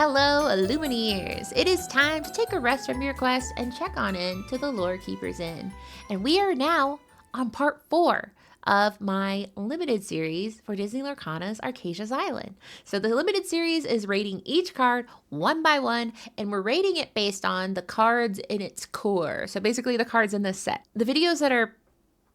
Hello, Lumineers! It is time to take a rest from your quest and check on in to the Lore Keeper's Inn. And we are now on part 4 of my limited series for Disney Lorcana's Archazia's Island. So the limited series is rating each card one by one, and we're rating it based on the cards in its core. So basically the cards in this set. The videos that are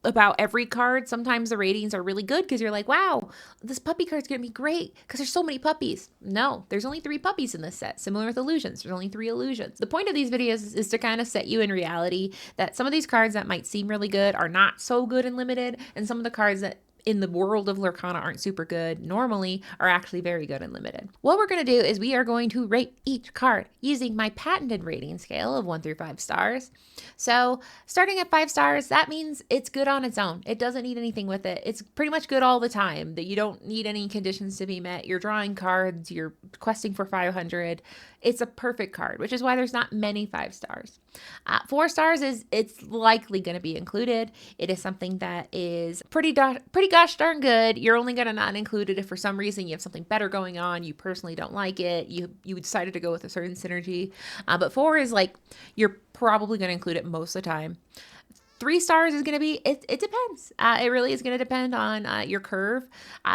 about every card, sometimes the ratings are really good because you're like, wow, this puppy card's gonna be great because there's so many puppies. No, there's only 3 puppies in this set. Similar with illusions, there's only 3 illusions. The point of these videos is to kind of set you in reality that some of these cards that might seem really good are not so good in limited, and some of the cards that in the world of Lorcana aren't super good normally are actually very good and limited. What we're going to do is we are going to rate each card using my patented rating scale of 1 through 5 stars. So starting at 5 stars, that means it's good on its own. It doesn't need anything with it. It's pretty much good all the time, that you don't need any conditions to be met. You're drawing cards, you're questing for 500. It's a perfect card, which is why there's not many 5 stars. 4 stars is it's likely going to be included. It is something that is pretty gosh darn good. You're only going to not include it if for some reason you have something better going on, you personally don't like it, you decided to go with a certain synergy. But 4 is like you're probably going to include it most of the time. 3 stars is going to be, it depends. It really is going to depend on your curve.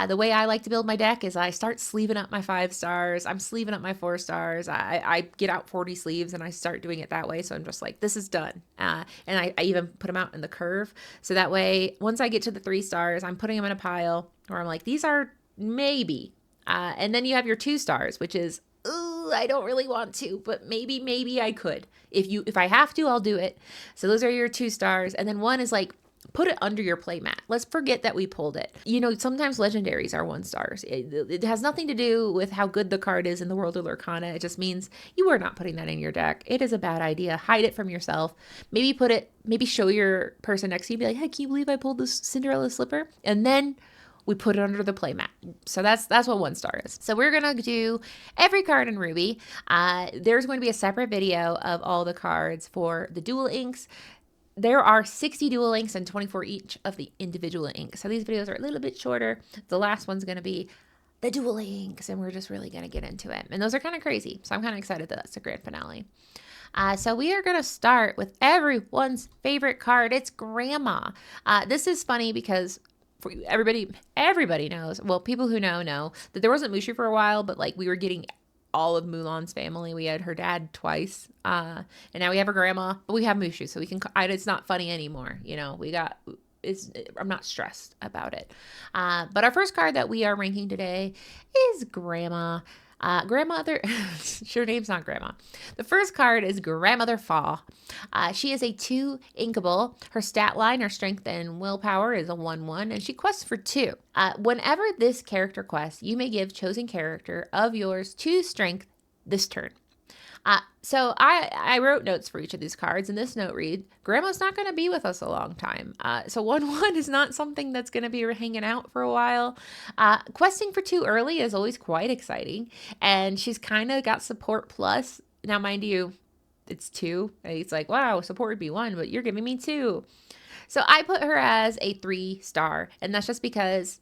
The way I like to build my deck is I start sleeving up my 5 stars. I'm sleeving up my 4 stars. I get out 40 sleeves and I start doing it that way. So I'm just like, this is done. And I even put them out in the curve. So that way, once I get to the 3 stars, I'm putting them in a pile where I'm like, these are maybe. And then you have your 2 stars, which is, ooh, I don't really want to, but maybe I could. If I have to, I'll do it. So those are your 2 stars. And then 1 is like, put it under your playmat. Let's forget that we pulled it. You know, sometimes legendaries are 1 stars. It has nothing to do with how good the card is in the world of Lorcana. It just means you are not putting that in your deck. It is a bad idea. Hide it from yourself. Maybe show your person next to you, be like, hey, can you believe I pulled this Cinderella slipper? And then we put it under the playmat. So that's what 1 star is. So we're gonna do every card in Ruby. There's going to be a separate video of all the cards for the dual inks. There are 60 dual inks and 24 each of the individual inks. So these videos are a little bit shorter. The last one's gonna be the dual inks, and we're just really gonna get into it. And those are kind of crazy. So I'm kind of excited that that's the grand finale. So we are going to start with everyone's favorite card. It's Grandma. This is funny because for everybody knows, well, people who know that there wasn't Mushu for a while, but like we were getting all of Mulan's family. We had her dad twice, and now we have her grandma, but we have Mushu, so we can, it's not funny anymore. You know, I'm not stressed about it. But our first card that we are ranking today is Grandma. Grandmother, her name's not Grandma. The first card is Grandmother Fa. She is a 2 inkable. Her stat line, her strength and willpower is a 1/1, and she quests for 2. Whenever this character quests, you may give chosen character of yours 2 strength this turn. So I wrote notes for each of these cards, and this note reads, Grandma's not going to be with us a long time. So 1/1 is not something that's going to be hanging out for a while. Questing for 2 early is always quite exciting, and she's kind of got support plus. Now, mind you, it's 2. It's like, wow, support would be 1, but you're giving me 2. So I put her as a 3 star, and that's just because,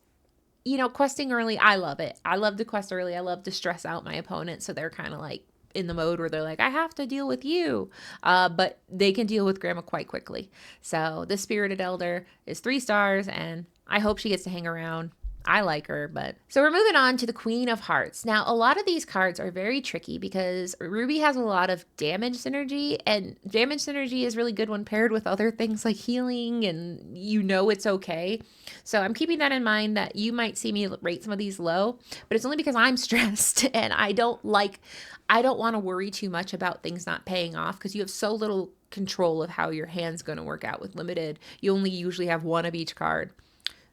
you know, questing early, I love it. I love to quest early. I love to stress out my opponent, so they're kind of like in the mode where they're like, I have to deal with you. But they can deal with Grandma quite quickly. So the Spirited Elder is 3 stars, and I hope she gets to hang around. I like her, but... So we're moving on to the Queen of Hearts. Now, a lot of these cards are very tricky because Ruby has a lot of damage synergy, and damage synergy is really good when paired with other things like healing, and you know it's okay. So I'm keeping that in mind that you might see me rate some of these low, but it's only because I'm stressed, and I don't want to worry too much about things not paying off because you have so little control of how your hand's going to work out with limited. You only usually have 1 of each card.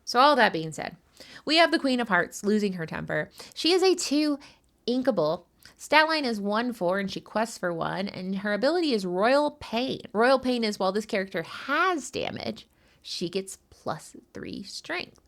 So all that being said, we have the Queen of Hearts losing her temper. She is a 2 inkable. Stat line is 1/4, and she quests for 1, and her ability is Royal Pain. Royal Pain is while this character has damage, she gets +3 strength.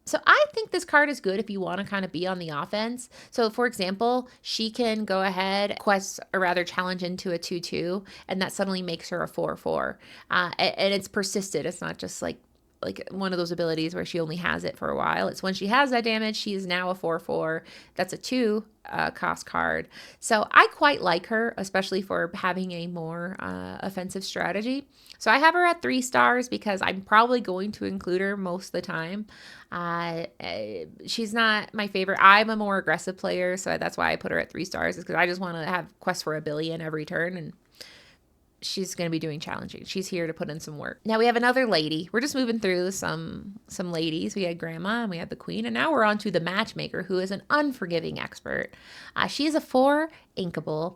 So I think this card is good if you want to kind of be on the offense. So for example, she can go ahead, quest, or rather challenge into a 2/2, and that suddenly makes her a 4/4. And it's persisted. It's not just like, like one of those abilities where she only has it for a while. It's when she has that damage, she is now a 4/4. That's a 2 cost card. So I quite like her, especially for having a more offensive strategy. So I have her at 3 stars because I'm probably going to include her most of the time. She's not my favorite. I'm a more aggressive player, so that's why I put her at 3 stars, is because I just want to have quests for a billion every turn, and she's going to be doing challenging. She's here to put in some work. Now we have another lady. We're just moving through some ladies. We had Grandma and we had the Queen, and now we're on to the Matchmaker, who is an unforgiving expert. She is a 4 inkable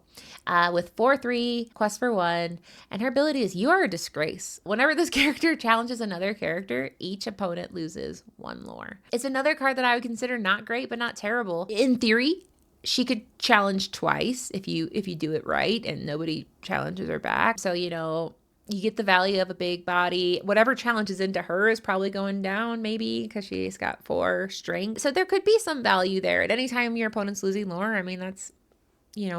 with 4/3 quest for 1, and her ability is You Are a Disgrace. Whenever this character challenges another character, each opponent loses 1 lore. It's another card that I would consider not great, but not terrible. In theory, she could challenge twice if you do it right and nobody challenges her back. So, you get the value of a big body. Whatever challenges into her is probably going down, maybe, because she's got 4 strength. So there could be some value there. At any time your opponent's losing lore, I mean, that's,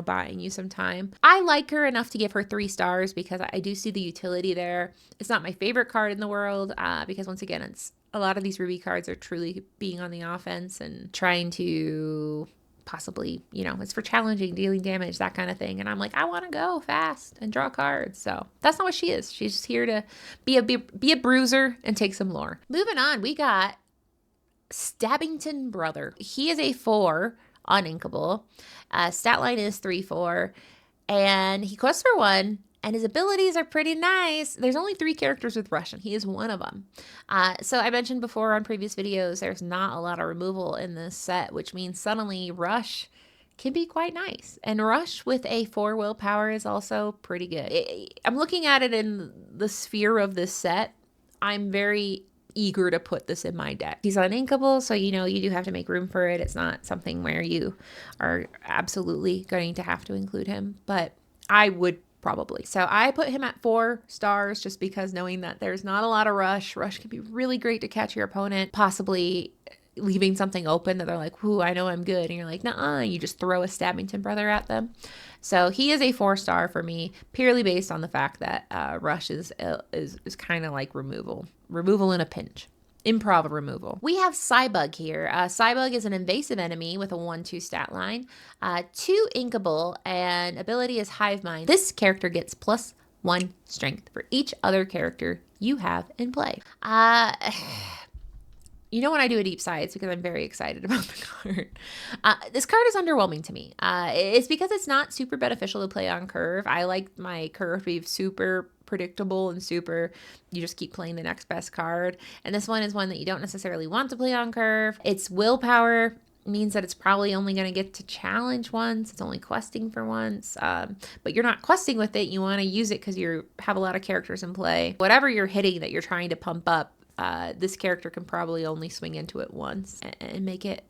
buying you some time. I like her enough to give her 3 stars because I do see the utility there. It's not my favorite card in the world because, once again, it's a lot of these Ruby cards are truly being on the offense and trying to possibly, it's for challenging, dealing damage, that kind of thing. And I'm like, I want to go fast and draw cards. So that's not what she is. She's just here to be a bruiser and take some lore. Moving on, we got Stabbington Brother. He is a 4 uninkable. Stat line is 3/4, and he quests for 1. And his abilities are pretty nice. There's only 3 characters with Rush, and he is one of them. So I mentioned before on previous videos, there's not a lot of removal in this set, which means suddenly Rush can be quite nice. And Rush with a 4 willpower is also pretty good. I'm looking at it in the sphere of this set. I'm very eager to put this in my deck. He's uninkable, so you do have to make room for it. It's not something where you are absolutely going to have to include him, but I would probably. So I put him at 4 stars just because knowing that there's not a lot of Rush. Rush can be really great to catch your opponent, possibly leaving something open that they're like, "Ooh, I know I'm good." And you're like, "Nuh-uh," you just throw a Stabbington Brother at them. So he is a 4 star for me, purely based on the fact that Rush is kind of like removal in a pinch. Improv removal. We have Cybug here. Cybug is an invasive enemy with a 1/2 stat line, 2 inkable, and ability is Hive Mind. This character gets +1 strength for each other character you have in play. When I do a deep side, it's because I'm very excited about the card. This card is underwhelming to me. It's because it's not super beneficial to play on curve. I like my curve to be super predictable and you just keep playing the next best card. And this one is one that you don't necessarily want to play on curve. Its willpower means that it's probably only going to get to challenge once. It's only questing for once. But you're not questing with it. You want to use it because you have a lot of characters in play. Whatever you're hitting that you're trying to pump up, this character can probably only swing into it once and make it.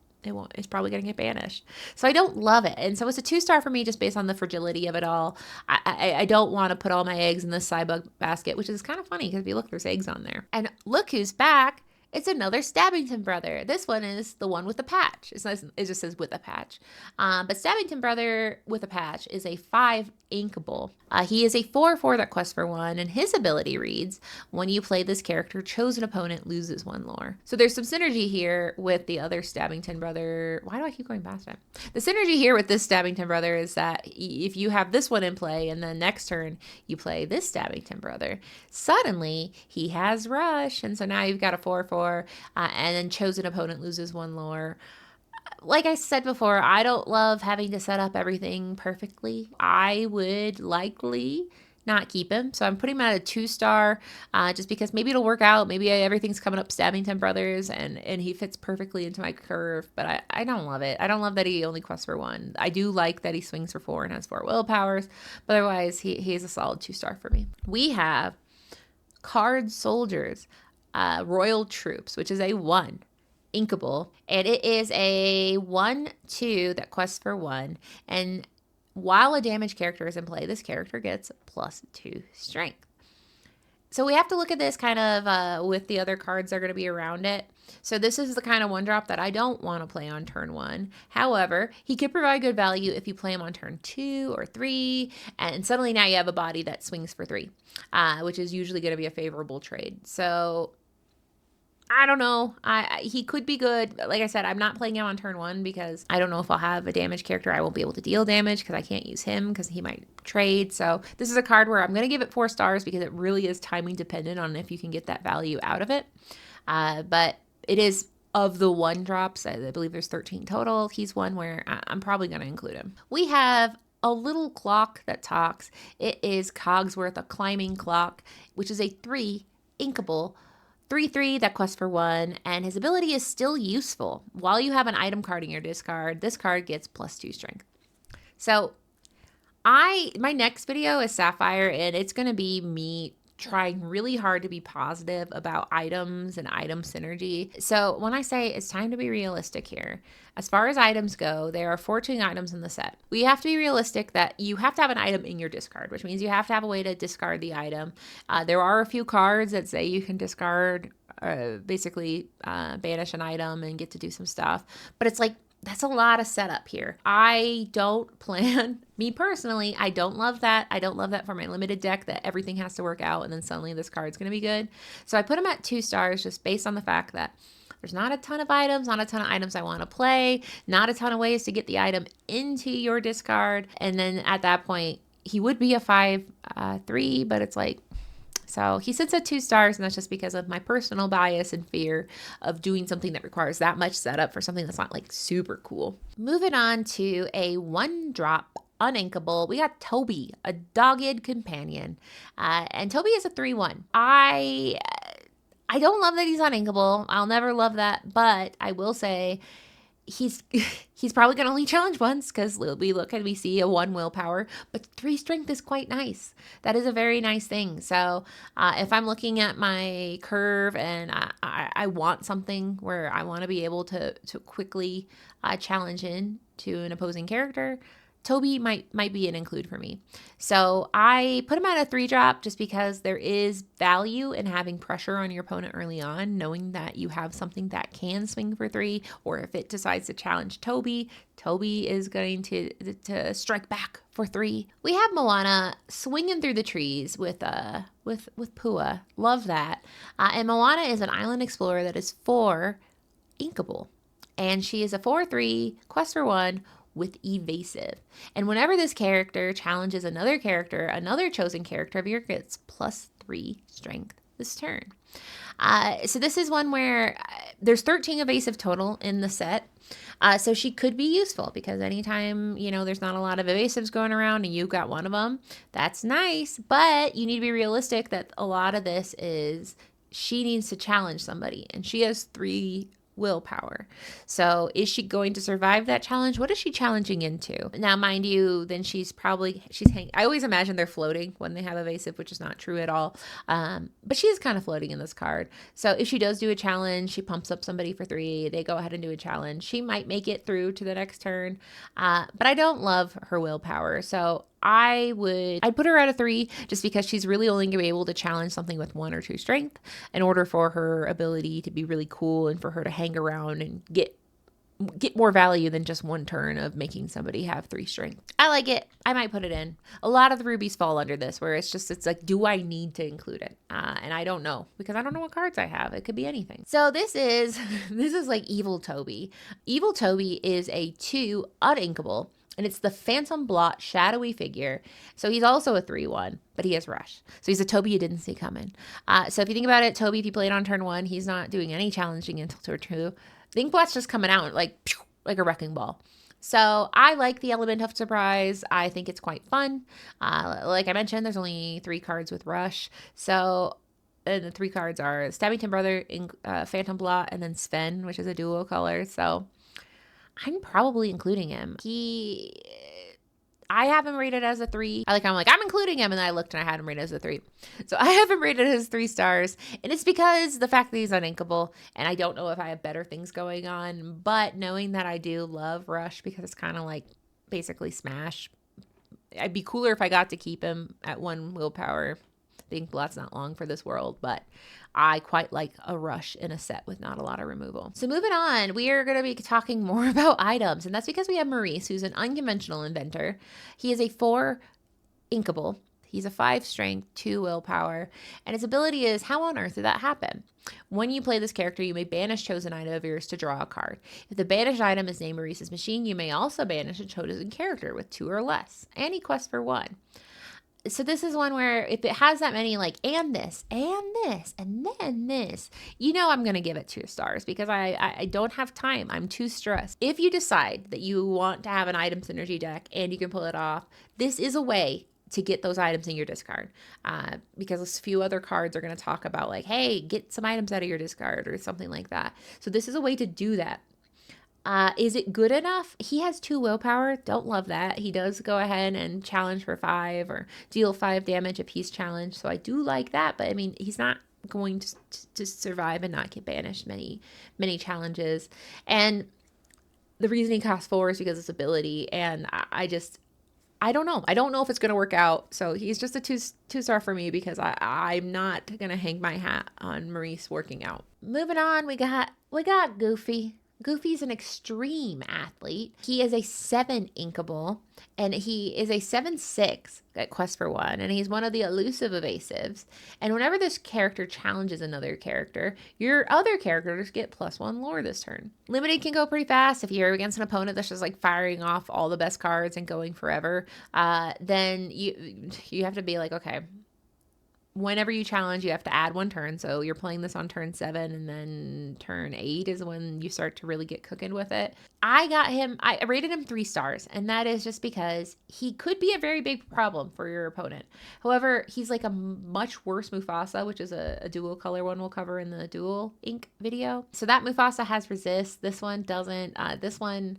It's probably going to get banished. So I don't love it. And so it's a 2 star for me just based on the fragility of it all. I don't want to put all my eggs in this Cybug basket, which is kind of funny because if you look, there's eggs on there. And look who's back. It's another Stabbington Brother. This one is the one with the patch. It just says with a patch. But Stabbington Brother with a patch is a 5 inkable. He is a 4/4 that quests for 1, and his ability reads, when you play this character, chosen opponent loses 1 lore. So there's some synergy here with the other Stabbington Brother. Why do I keep going past him? The synergy here with this Stabbington Brother is that if you have this one in play and then next turn you play this Stabbington Brother, suddenly he has Rush, and so now you've got a 4/4. And then chosen opponent loses 1 lore. Like I said before, I don't love having to set up everything perfectly. I would likely not keep him. So I'm putting him at a 2 star just because maybe it'll work out. Maybe everything's coming up Stabbington Brothers and he fits perfectly into my curve. But I don't love it. I don't love that he only quests for 1. I do like that he swings for 4 and has 4 willpowers. But otherwise, he is a solid 2 star for me. We have Card Soldiers. Royal Troops, which is a 1 inkable, and it is a 1/2 that quests for 1, and while a damaged character is in play, this character gets +2 strength. So we have to look at this kind of with the other cards that are going to be around it. So this is the kind of 1-drop that I don't want to play on turn 1. However, he could provide good value if you play him on turn 2 or 3, and suddenly now you have a body that swings for 3, which is usually going to be a favorable trade. So I don't know. He could be good. Like I said, I'm not playing him on turn 1 because I don't know if I'll have a damage character. I won't be able to deal damage because I can't use him because he might trade. So this is a card where I'm going to give it 4 stars because it really is timing dependent on if you can get that value out of it. But it is of the 1-drops. I believe there's 13 total. He's one where I'm probably going to include him. We have a little clock that talks. It is Cogsworth, a climbing clock, which is a 3 inkable 3/3 that quests for 1, and his ability is still useful. While you have an item card in your discard, this card gets +2 strength. So my next video is Sapphire, and it's going to be me trying really hard to be positive about items and item synergy. So when I say it's time to be realistic here, as far as items go, there are 14 items in the set. We have to be realistic that you have to have an item in your discard, which means you have to have a way to discard the item. There are a few cards that say you can discard, basically banish an item and get to do some stuff, but it's like, that's a lot of setup here. I don't plan, me personally, I don't love that. I don't love that for my limited deck, that everything has to work out and then suddenly this card's going to be good. So I put him at 2 stars just based on the fact that there's not a ton of items, not a ton of items I want to play, not a ton of ways to get the item into your discard. And then at that point, he would be a 5/3, but it's like, so he sits at 2 stars, and that's just because of my personal bias and fear of doing something that requires that much setup for something that's not like super cool. Moving on to a 1-drop uninkable, we got Toby, a dogged companion, and Toby is a 3/1. I don't love that he's uninkable. I'll never love that, but I will say he's probably going to only challenge once because we see a 1 willpower, but 3 strength is quite nice. That is a very nice thing. So if I'm looking at my curve and I want something where I want to be able to quickly challenge in to an opposing character, Toby might be an include for me. So I put him at a 3-drop just because there is value in having pressure on your opponent early on, knowing that you have something that can swing for 3, or if it decides to challenge Toby, Toby is going to strike back for 3. We have Moana swinging through the trees with Pua. Love that. And Moana is an island explorer that is 4 inkable. And she is a 4/3, quest for 1, with evasive. And whenever this character challenges another character, another chosen character of yours gets +3 strength this turn. So this is one where there's 13 evasive total in the set. So she could be useful because anytime, there's not a lot of evasives going around and you've got one of them, that's nice. But you need to be realistic that a lot of this is she needs to challenge somebody, and she has 3 willpower. So is she going to survive that challenge? What is she challenging into? Now, mind you, then she's hanging. I always imagine they're floating when they have evasive, which is not true at all. But she is kind of floating in this card. So if she does do a challenge, she pumps up somebody for 3, they go ahead and do a challenge. She might make it through to the next turn. But I don't love her willpower. So I'd put her at a 3 just because she's really only going to be able to challenge something with 1 or 2 strength in order for her ability to be really cool and for her to hang around and get more value than just 1 turn of making somebody have 3 strength. I like it. I might put it in. A lot of the rubies fall under this, where it's like, do I need to include it? And I don't know, because I don't know what cards I have. It could be anything. So this is like Evil Toby. Evil Toby is a 2 uninkable. And it's the Phantom Blot shadowy figure. So he's also a 3/1, but he has rush. So he's a Toby you didn't see coming. So if you think about it, Toby, if you played on turn 1, he's not doing any challenging until turn 2. The ink blot's just coming out like a wrecking ball. So I like the element of surprise. I think it's quite fun. Like I mentioned, there's only 3 cards with rush. So and the 3 cards are Stabbington Brother, Phantom Blot, and then Sven, which is a duo color. So I'm probably including him. I have him rated as a 3. I'm including him, and then I looked and I had him rated as a 3. So I have him rated as 3 stars, and it's because the fact that he's uninkable, and I don't know if I have better things going on, but knowing that I do love Rush because it's kind of like basically Smash. I'd be cooler if I got to keep him at 1 willpower. The ink blot's not long for this world, but I quite like a Rush in a set with not a lot of removal. So moving on, we are going to be talking more about items, and that's because we have Maurice, who's an unconventional inventor. He is a 4 inkable. He's a 5 strength, 2 willpower, and his ability is, how on earth did that happen? When you play this character, you may banish chosen item of yours to draw a card. If the banished item is named Maurice's Machine, you may also banish a chosen character with 2 or less. Any quest for 1. So this is one where if it has that many, like, and this, and this, and then this, I'm going to give it 2 stars because I don't have time. I'm too stressed. If you decide that you want to have an item synergy deck and you can pull it off, this is a way to get those items in your discard, because a few other cards are going to talk about, like, hey, get some items out of your discard or something like that. So this is a way to do that. Is it good enough? He has 2 willpower. Don't love that. He does go ahead and challenge for 5 or deal 5 damage a piece challenge. So I do like that. But I mean, he's not going to survive and not get banished many challenges. And the reason he costs 4 is because of his ability. And I don't know. I don't know if it's going to work out. So he's just a 2 star for me because I'm not going to hang my hat on Maurice working out. Moving on, we got Goofy. Goofy's an extreme athlete. He is a 7 inkable, and he is a 7/6 at Quest for 1, and he's one of the elusive evasives. And whenever this character challenges another character, your other characters get +1 lore this turn. Limited can go pretty fast. If you're against an opponent that's just like firing off all the best cards and going forever, then you have to be like, okay, whenever you challenge, you have to add 1 turn. So you're playing this on turn 7, and then turn 8 is when you start to really get cooking with it. I rated him 3 stars, and that is just because he could be a very big problem for your opponent. However, he's like a much worse Mufasa, which is a dual color one we'll cover in the dual ink video. So that Mufasa has resist. This one doesn't. This one,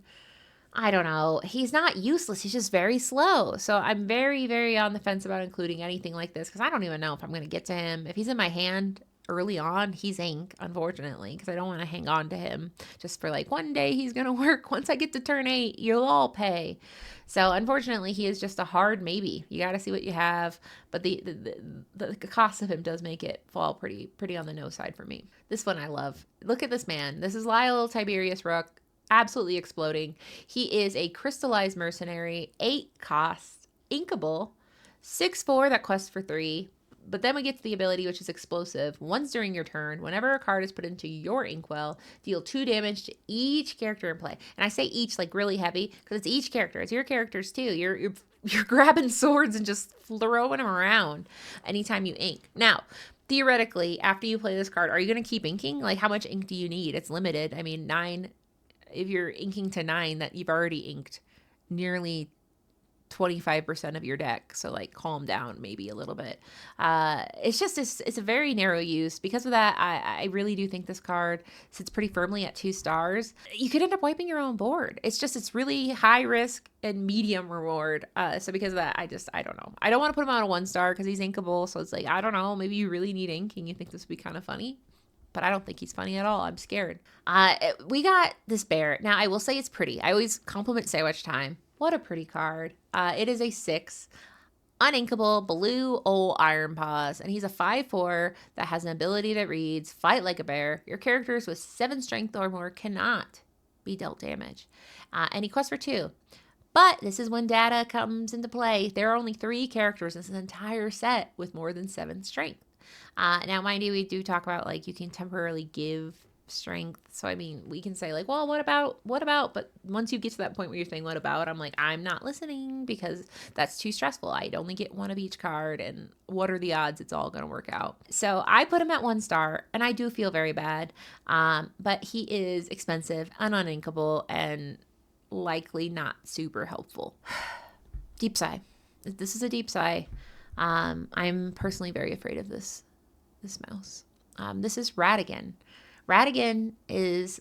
I don't know. He's not useless. He's just very slow. So I'm very, very on the fence about including anything like this because I don't even know if I'm going to get to him. If he's in my hand early on, he's ink, unfortunately, because I don't want to hang on to him just for like one day he's going to work. Once I get to turn 8, you'll all pay. So unfortunately, he is just a hard maybe. You got to see what you have. But the cost of him does make it fall pretty on the no side for me. This one I love. Look at this man. This is Lyle Tiberius Rook. Absolutely exploding. He is a crystallized mercenary, 8 cost, inkable, 6/4 that quests for 3. But then we get to the ability, which is explosive. Once during your turn, whenever a card is put into your inkwell, deal 2 damage to each character in play. And I say each like really heavy because it's each character. It's your characters too. You're grabbing swords and just throwing them around anytime you ink. Now, theoretically, after you play this card, are you going to keep inking? Like, how much ink do you need? It's limited. I mean, 9. If you're inking to 9, that you've already inked nearly 25% of your deck. So like calm down maybe a little bit. It's a very narrow use. Because of that, I really do think this card sits pretty firmly at 2 stars. You could end up wiping your own board. It's really high risk and medium reward. So because of that, I don't know. I don't want to put him on a 1 star because he's inkable. So it's like, I don't know, maybe you really need ink and you think this would be kind of funny. But I don't think he's funny at all. I'm scared. We got this bear. Now, I will say it's pretty. I always compliment Sandwich Time. What a pretty card. It is a 6. Uninkable, blue, old Iron Paws. And he's a 5/4 that has an ability that reads, fight like a bear. Your characters with 7 strength or more cannot be dealt damage. And he quests for 2. But this is when data comes into play. There are only 3 characters in this entire set with more than 7 strength. Now, mind you, we do talk about, like, you can temporarily give strength. So, I mean, we can say, like, well, what about? But once you get to that point where you're saying, what about? I'm like, I'm not listening because that's too stressful. I'd only get 1 of each card. And what are the odds it's all going to work out? So I put him at 1 star, and I do feel very bad. But he is expensive and uninkable and likely not super helpful. Deep sigh. This is a deep sigh. I'm personally very afraid of this mouse. This is Radigan. Radigan is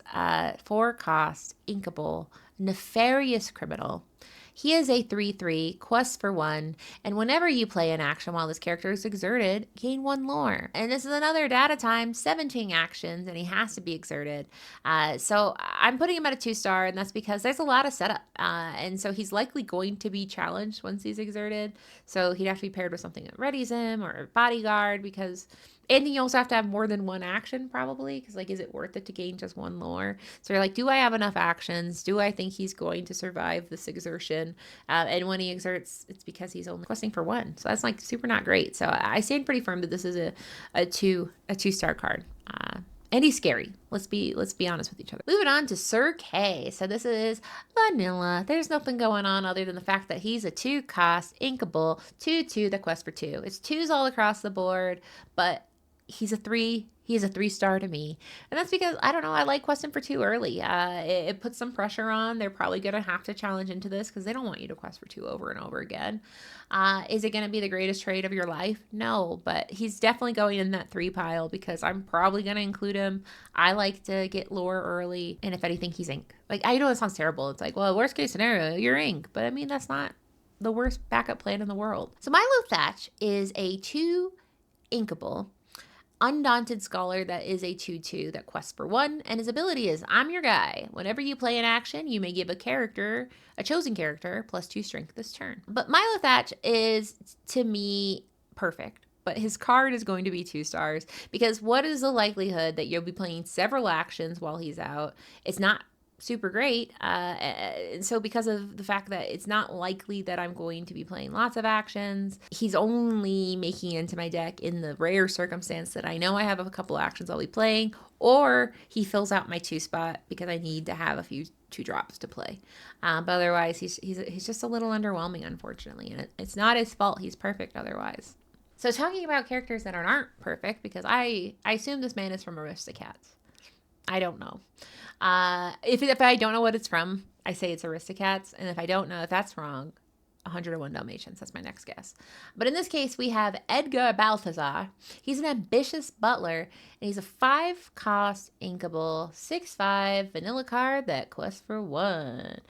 4 cost, inkable, nefarious criminal. He is a 3/3, quest for 1, and whenever you play an action while this character is exerted, gain 1 lore. And this is another data time, 17 actions, and he has to be exerted. So I'm putting him at a 2 star, and that's because there's a lot of setup. And so he's likely going to be challenged once he's exerted. So he'd have to be paired with something that readies him or a bodyguard because... And you also have to have more than 1 action, probably, because, like, is it worth it to gain just 1 lore? So you're like, do I have enough actions? Do I think he's going to survive this exertion. And when he exerts, it's because he's only questing for 1. So that's like super not great. So I stand pretty firm that this is a 2-star card. And he's scary. Let's be honest with each other. Moving on to Sir K. So this is vanilla. There's nothing going on other than the fact that he's a 2-cost inkable 2/2 that quests for 2. It's 2s all across the board, but he's a 3. He's a 3-star to me. And that's because, I don't know, I like questing for 2 early. It puts some pressure on. They're probably going to have to challenge into this because they don't want you to quest for 2 over and over again. Is it going to be the greatest trade of your life? No, but he's definitely going in that 3 pile because I'm probably going to include him. I like to get lore early, and if anything, he's ink. Like, I know it sounds terrible. It's like, well, worst case scenario, you're ink. But I mean, that's not the worst backup plan in the world. So Milo Thatch is a 2 inkable Undaunted Scholar that is a 2/2 that quests for 1, and his ability is I'm your guy. Whenever you play an action, you may give a chosen character, +2 strength this turn. But Milo Thatch is, to me, perfect. But his card is going to be 2 stars because what is the likelihood that you'll be playing several actions while he's out? It's not super great. And so because of the fact that it's not likely that I'm going to be playing lots of actions, he's only making it into my deck in the rare circumstance that I know I have a couple actions I'll be playing, or he fills out my 2 spot because I need to have a few 2 drops to play. But otherwise, he's just a little underwhelming, unfortunately. And it's not his fault. He's perfect otherwise. So talking about characters that aren't perfect, because I assume this man is from Aristocats. I don't know. If I don't know what it's from, I say it's Aristocats. And if I don't know if that's wrong, 101 Dalmatians. That's my next guess. But in this case, we have Edgar Balthazar. He's an ambitious butler, and he's a 5-cost inkable 6/5 vanilla card that quests for 1.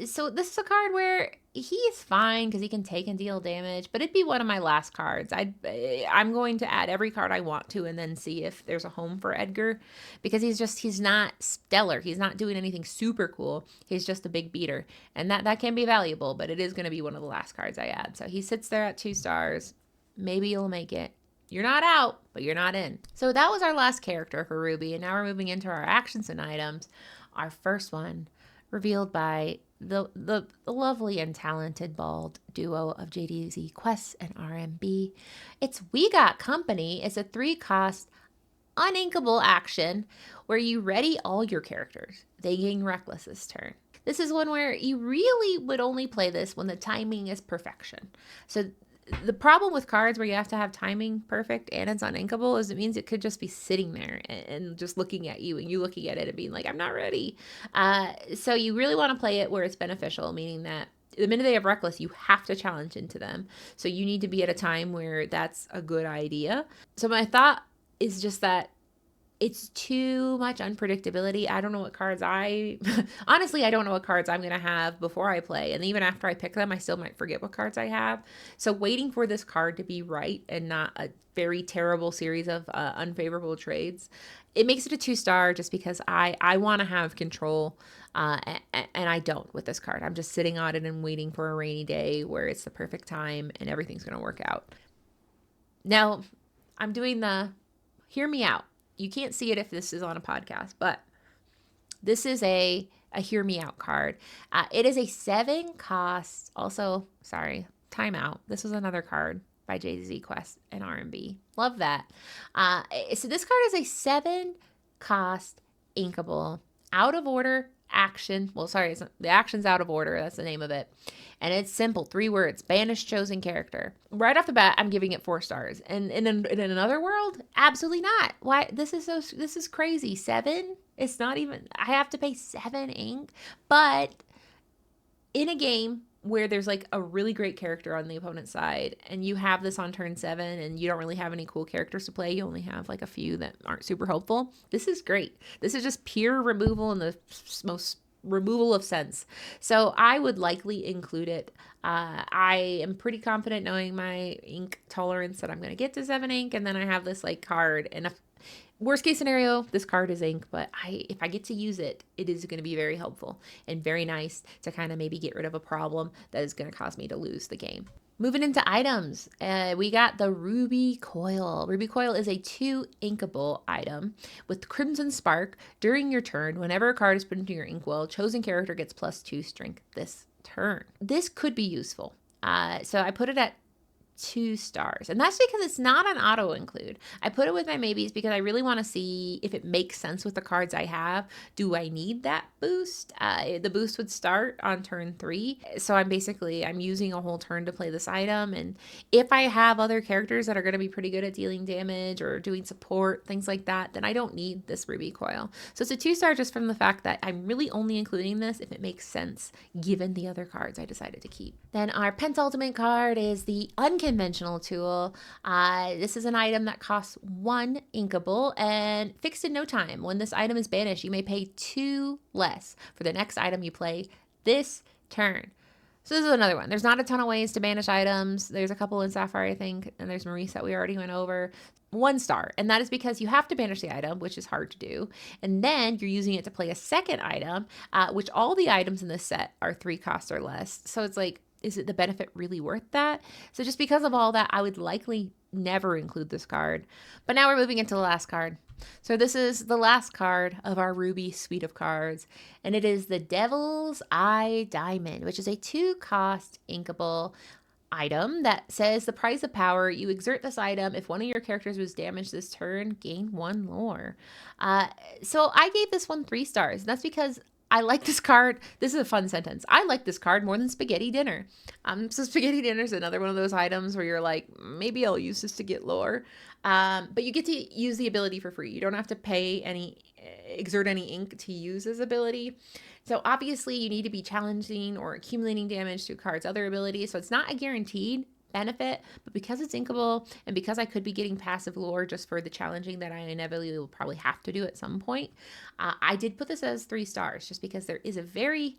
So this is a card where he is fine because he can take and deal damage, but it'd be one of my last cards. I'm going to add every card I want to and then see if there's a home for Edgar, because he's not stellar. He's not doing anything super cool. He's just a big beater, and that can be valuable, but it is going to be one of the last cards I add. So he sits there at 2 stars. Maybe you'll make it. You're not out, but you're not in. So that was our last character for Ruby, and now we're moving into our actions and items. Our first one, revealed by the lovely and talented bald duo of JDZ Quests and RMB. It's We Got Company. It's a 3-cost uninkable action where you ready all your characters. They gain Reckless this turn. This is one where you really would only play this when the timing is perfection. So the problem with cards where you have to have timing perfect and it's uninkable is it means it could just be sitting there and just looking at you and you looking at it and being like, I'm not ready. So you really want to play it where it's beneficial, meaning that the minute they have Reckless, you have to challenge into them. So you need to be at a time where that's a good idea. So my thought is just that it's too much unpredictability. I don't know what cards honestly, I don't know what cards I'm going to have before I play. And even after I pick them, I still might forget what cards I have. So waiting for this card to be right and not a very terrible series of unfavorable trades, it makes it a 2-star just because I want to have control. And I don't with this card. I'm just sitting on it and waiting for a rainy day where it's the perfect time and everything's going to work out. Now, I'm doing hear me out. You can't see it if this is on a podcast, but this is a hear me out card. It is a 7-cost. Also, sorry, timeout. This was another card by JZ Quest and RMB. Love that. So this card is a 7-cost inkable out of order action. Well, sorry, the action's out of order. That's the name of it. And it's simple. 3 words. Banish chosen character. Right off the bat, I'm giving it 4 stars. And in another world, absolutely not. Why? This is crazy. 7? It's not even, I have to pay 7 ink. But in a game where there's like a really great character on the opponent's side and you have this on turn 7 and you don't really have any cool characters to play, you only have like a few that aren't super helpful. This is great. This is just pure removal in the most removal of sense. So I would likely include it. I am pretty confident knowing my ink tolerance that I'm going to get to 7 ink, and then I have this like card, and if worst case scenario, this card is ink, but if I get to use it, it is going to be very helpful and very nice to kind of maybe get rid of a problem that is going to cause me to lose the game. Moving into items, we got the Ruby Coil. Ruby Coil is a 2 inkable item with Crimson Spark. During your turn, whenever a card is put into your inkwell, chosen character gets +2 strength this turn. This could be useful. So I put it at 2 stars, and that's because it's not an auto include. I put it with my maybes because I really want to see if it makes sense with the cards I have. Do I need that boost? The boost would start on turn 3, so I'm using a whole turn to play this item, and if I have other characters that are going to be pretty good at dealing damage or doing support, things like that, then I don't need this Ruby Coil. So it's a 2-star just from the fact that I'm really only including this if it makes sense given the other cards I decided to keep. Then our penultimate card is the Unconventional Tool. This is an item that costs 1 inkable and fixed in no time. When this item is banished, you may pay 2 less for the next item you play this turn. So this is another one. There's not a ton of ways to banish items. There's a couple in Sapphire, I think, and there's Maurice that we already went over. 1 star, and that is because you have to banish the item, which is hard to do, and then you're using it to play a second item, which all the items in this set are 3 costs or less. So it's like, is it the benefit really worth that? So just because of all that, I would likely never include this card. But now we're moving into the last card. So this is the last card of our Ruby suite of cards, and it is the Devil's Eye Diamond, which is a 2-cost inkable item that says the price of power. You exert this item. If one of your characters was damaged this turn, gain 1 lore. So I gave this one 3 stars. And that's because I like this card. This is a fun sentence. I like this card more than Spaghetti Dinner. So Spaghetti Dinner is another one of those items where you're like, maybe I'll use this to get lore. But you get to use the ability for free. You don't have to exert any ink to use this ability. So obviously you need to be challenging or accumulating damage to a card's other abilities. So it's not a guaranteed benefit, but because it's inkable and because I could be getting passive lore just for the challenging that I inevitably will probably have to do at some point, I did put this as 3 stars just because there is a very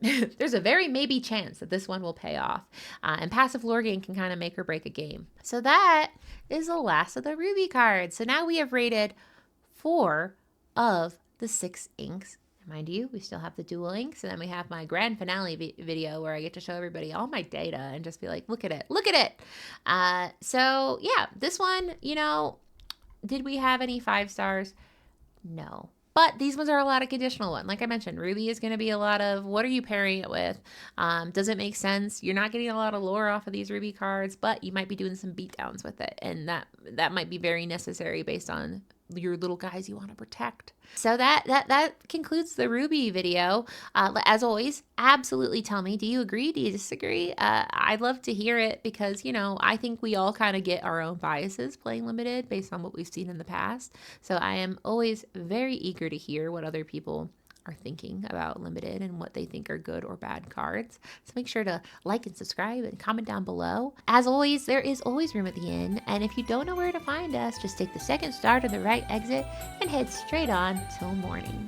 there's a very maybe chance that this one will pay off, and passive lore gain can kind of make or break a game. So that is the last of the Ruby cards. So now we have rated 4 of the 6 inks. Mind you, we still have the dual inks, and then we have my grand finale video where I get to show everybody all my data and just be like, look at it, look at it. So yeah, this one, did we have any 5 stars? No. But these ones are a lot of conditional one. Like I mentioned, Ruby is going to be a lot of what are you pairing it with? Does it make sense? You're not getting a lot of lore off of these Ruby cards, but you might be doing some beatdowns with it. And that might be very necessary based on your little guys you want to protect. So that concludes the Ruby video. As always, absolutely tell me, do you agree? Do you disagree? I'd love to hear it because, I think we all kind of get our own biases playing Limited based on what we've seen in the past. So I am always very eager to hear what other people are thinking about Limited and what they think are good or bad cards. So make sure to like and subscribe and comment down below. As always, there is always room at the inn, and if you don't know where to find us, just take the second star to the right exit and head straight on till morning.